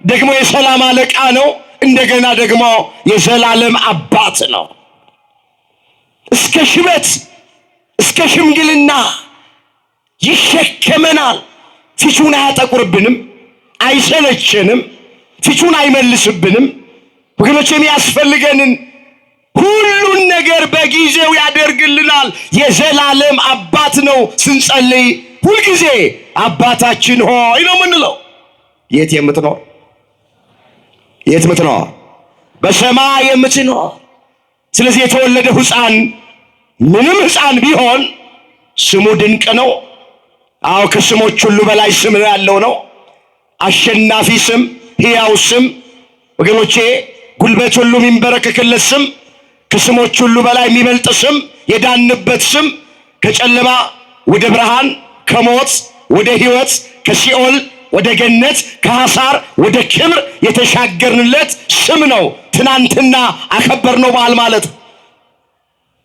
ደግሞ የሰላም አለቃ ነው፣ እንደገና ደግሞ የዘላለም አባት ነው። እስከ ሽበት እስከ ሽምግልና ይሸከመናል። ፊቱን አያጠቁርብንም፣ አይሰለቸንም፣ ፊቱን አይመልስብንም። ወገኖች የሚያስፈልገንን ሁሉን ነገር በጊዜው ያደርግልናል። የዘላለም አባት ነው። ስንጸልይ ሁልጊዜ አባታችን ሆይ ነው የምንለው። የት የምትኖር? የት የምትኖር? በሰማይ የምትኖር። ስለዚህ የተወለደ ሕፃን ምንም ሕፃን ቢሆን ስሙ ድንቅ ነው። አዎ ከስሞች ሁሉ በላይ ስም ያለው ነው። አሸናፊ ስም፣ ሕያው ስም፣ ወገኖቼ ጉልበት ሁሉ የሚንበረከክለት ስም፣ ከስሞች ሁሉ በላይ የሚበልጥ ስም፣ የዳንበት ስም፣ ከጨለማ ወደ ብርሃን፣ ከሞት ወደ ሕይወት፣ ከሲኦል ወደ ገነት፣ ከሐሳር ወደ ክብር የተሻገርንለት ስም ነው። ትናንትና አከበርነው በዓል ማለት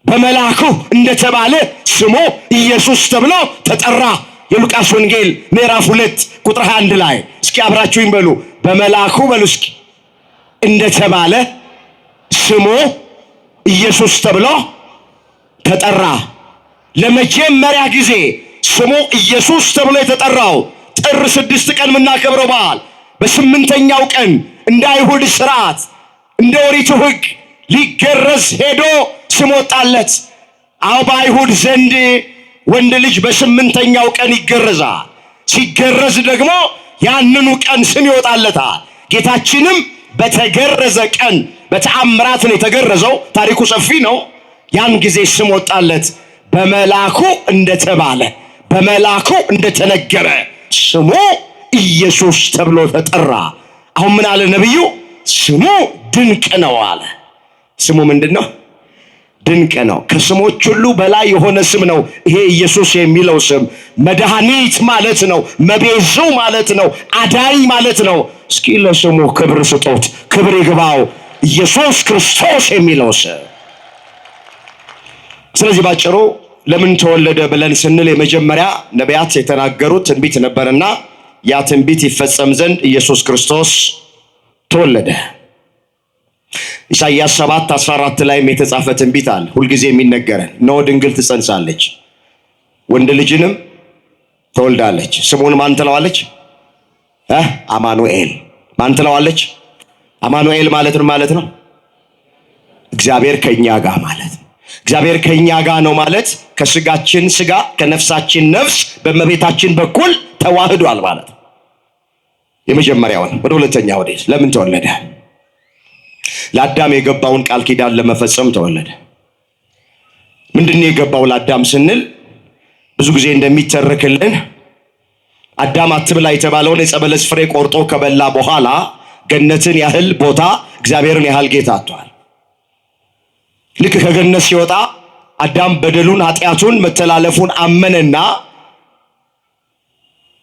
በመልአኩ እንደተባለ ስሙ ኢየሱስ ተብሎ ተጠራ። የሉቃስ ወንጌል ምዕራፍ 2 ቁጥር 21 ላይ እስኪ አብራችሁኝ በሉ። በመልአኩ በሉ እስኪ እንደተባለ ስሙ ኢየሱስ ተብሎ ተጠራ። ለመጀመሪያ ጊዜ ስሙ ኢየሱስ ተብሎ የተጠራው ጥር 6 ቀን የምናከብረው በዓል በ8ኛው ቀን እንደ አይሁድ ሥርዓት እንደ ኦሪቱ ሕግ ሊገረዝ ሄዶ ስም ወጣለት። አዎ በአይሁድ ዘንድ ወንድ ልጅ በ8ኛው ቀን ይገረዛል። ሲገረዝ ደግሞ ያንኑ ቀን ስም ይወጣለታል። ጌታችንም በተገረዘ ቀን በተአምራት ነው የተገረዘው። ታሪኩ ሰፊ ነው። ያን ጊዜ ስም ወጣለት። በመልአኩ እንደተባለ በመልአኩ እንደተነገረ ስሙ ኢየሱስ ተብሎ ተጠራ። አሁን ምን አለ ነብዩ? ስሙ ድንቅ ነው አለ። ስሙ ምንድነው? ድንቅ ነው። ከስሞች ሁሉ በላይ የሆነ ስም ነው ይሄ ኢየሱስ የሚለው ስም። መድኃኒት ማለት ነው። መቤዙ ማለት ነው። አዳኝ ማለት ነው። እስኪ ለስሙ ክብር ስጦት፣ ክብር ይግባው ኢየሱስ ክርስቶስ የሚለው ስም። ስለዚህ ባጭሩ ለምን ተወለደ ብለን ስንል የመጀመሪያ ነቢያት የተናገሩት ትንቢት ነበርና ያ ትንቢት ይፈጸም ዘንድ ኢየሱስ ክርስቶስ ተወለደ። ኢሳይያስ 7:14 ላይም የተጻፈ ትንቢት አለ፣ ሁልጊዜ የሚነገረን። እነሆ ድንግል ትጸንሳለች፣ ወንድ ልጅንም ትወልዳለች፣ ስሙን ማን ትለዋለች? አማኑኤል። ማን ትለዋለች? አማኑኤል ማለት ነው ማለት ነው እግዚአብሔር ከኛ ጋር ማለት ነው። እግዚአብሔር ከኛ ጋር ነው ማለት ከስጋችን ስጋ ከነፍሳችን ነፍስ በእመቤታችን በኩል ተዋህዷል ማለት ነው። የመጀመሪያውን ወደ ሁለተኛው ወዴት? ለምን ተወለደ? ለአዳም የገባውን ቃል ኪዳን ለመፈጸም ተወለደ። ምንድነው የገባው ለአዳም ስንል ብዙ ጊዜ እንደሚተረክልን አዳም አትብላ የተባለውን የዕፀ በለስ ፍሬ ቆርጦ ከበላ በኋላ ገነትን ያህል ቦታ እግዚአብሔርን ያህል ጌታ አጥቷል። ልክ ከገነት ሲወጣ አዳም በደሉን፣ ኃጢአቱን፣ መተላለፉን አመነና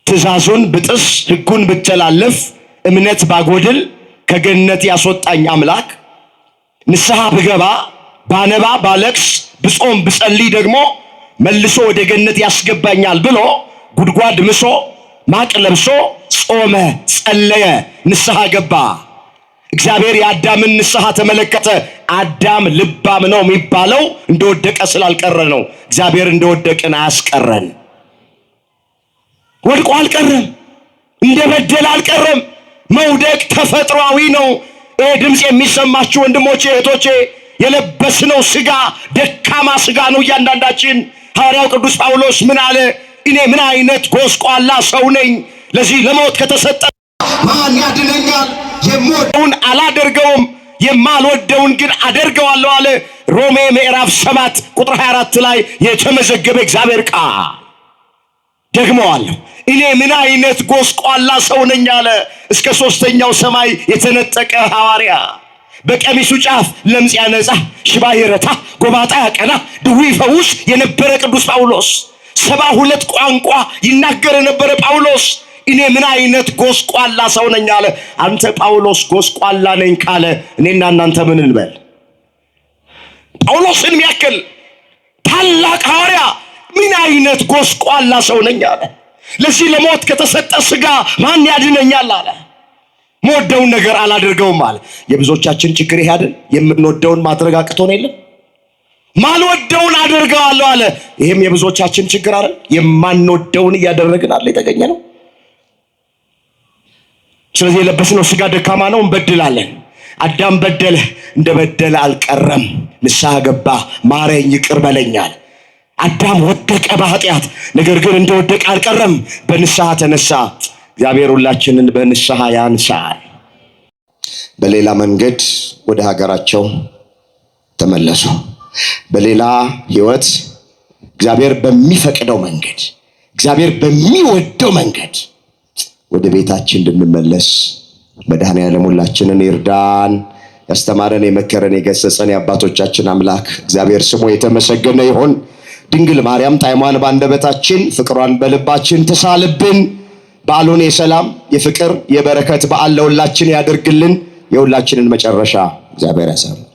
ትእዛዙን ብጥስ ሕጉን ብተላለፍ እምነት ባጎድል ከገነት ያስወጣኝ አምላክ ንስሐ ብገባ ባነባ ባለቅስ ብጾም ብጸልይ ደግሞ መልሶ ወደ ገነት ያስገባኛል ብሎ ጉድጓድ ምሶ ማቅ ለብሶ ጾመ፣ ጸለየ፣ ንስሐ ገባ። እግዚአብሔር የአዳምን ንስሐ ተመለከተ። አዳም ልባም ነው የሚባለው እንደወደቀ ስላልቀረ ነው። እግዚአብሔር እንደወደቅን አያስቀረን። ወድቆ አልቀረም፣ እንደበደለ አልቀረም። መውደቅ ተፈጥሯዊ ነው። ይህ ድምፅ የሚሰማችሁ ወንድሞቼ እህቶቼ፣ የለበስነው ስጋ ደካማ ስጋ ነው እያንዳንዳችን። ሐዋርያው ቅዱስ ጳውሎስ ምን አለ? እኔ ምን አይነት ጎስቋላ ሰው ነኝ፣ ለዚህ ለሞት ከተሰጠ ማን ያድነኛል? የምወደውን አላደርገውም፣ የማልወደውን ግን አደርገዋለሁ አለ። ሮሜ ምዕራፍ 7 ቁጥር 24 ላይ የተመዘገበ እግዚአብሔር ቃል ደግመዋለሁ። እኔ ምን አይነት ጎስቋላ ሰው ነኝ አለ። እስከ 3ኛው ሰማይ የተነጠቀ ሐዋርያ በቀሚሱ ጫፍ ለምጽ ያነጻ፣ ሽባ ይረታ፣ ጎባጣ ያቀና፣ ድውይ ይፈውስ የነበረ ቅዱስ ጳውሎስ 72 ቋንቋ ይናገር የነበረ ጳውሎስ እኔ ምን አይነት ጎስቋላ ሰው ነኝ አለ። አንተ ጳውሎስ ጎስቋላ ነኝ ካለ እኔና እናንተ ምን እንበል? ጳውሎስን የሚያክል ታላቅ ሐዋርያ ምን አይነት ጎስቋላ ሰው ነኝ አለ። ለዚህ ለሞት ከተሰጠ ስጋ ማን ያድነኛል አለ። የምወደውን ነገር አላደርገውም አለ። የብዙዎቻችን ችግር ይሄ አይደል? የምንወደውን ማድረግ አቅቶን የለም፣ ማልወደውን አደርገዋለሁ አለ። ይሄም የብዙዎቻችን ችግር አይደል? የማንወደውን እያደረግን አለ የተገኘ ነው። ስለዚህ የለበስነው ስጋ ደካማ ነው፣ እንበድላለን። አዳም በደለ፣ እንደበደለ አልቀረም፣ ንስሐ ገባ፣ ማረኝ ይቅር በለኛል። አዳም ወደቀ በኃጢአት፣ ነገር ግን እንደወደቀ አልቀረም፣ በንስሐ ተነሳ። እግዚአብሔር ሁላችንን በንስሐ ያንሳል። በሌላ መንገድ ወደ ሀገራቸው ተመለሱ። በሌላ ህይወት እግዚአብሔር በሚፈቅደው መንገድ፣ እግዚአብሔር በሚወደው መንገድ ወደ ቤታችን እንድንመለስ መድኃኔዓለም ሁላችንን ይርዳን። ያስተማረን፣ የመከረን፣ የገሰጸን የአባቶቻችን አምላክ እግዚአብሔር ስሙ የተመሰገነ ይሁን። ድንግል ማርያም ጣዕሟን በአንደበታችን ፍቅሯን በልባችን ትሳልብን። በዓሉን የሰላም የፍቅር የበረከት በዓል ለሁላችን ያድርግልን። የሁላችንን መጨረሻ እግዚአብሔር ያሳምር።